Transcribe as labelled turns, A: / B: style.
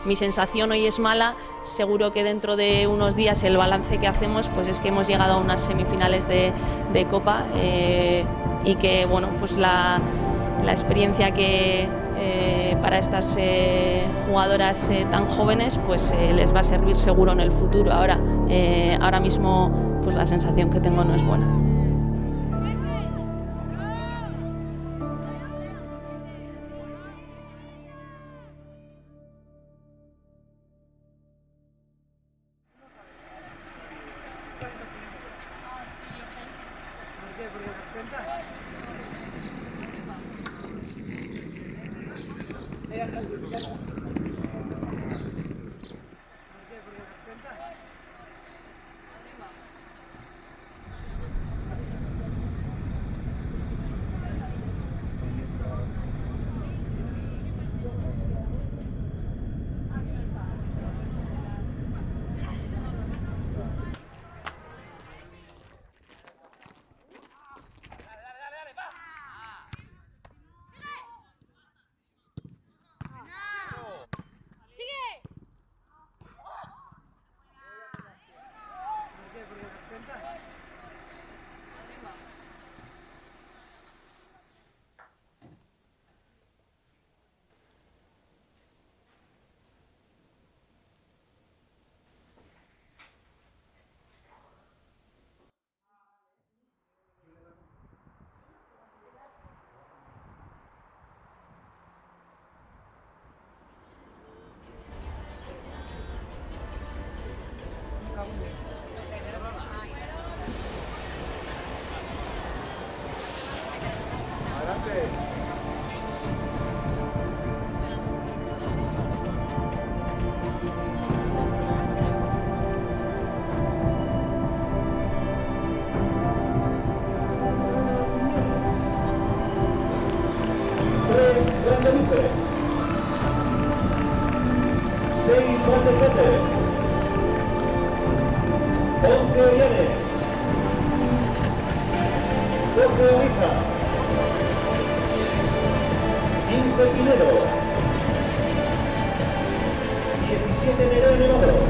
A: mi sensación hoy es mala. Seguro que dentro de unos días el balance que hacemos pues es que hemos llegado a unas semifinales de Copa y que bueno, pues la experiencia que para estas jugadoras tan jóvenes pues les va a servir seguro en el futuro. Ahora mismo pues la sensación que tengo no es buena.
B: Grande 6 Valdefete, 11 Ollane, 12 Oiza, 15 Pinedo, 17 Nereo Nevado,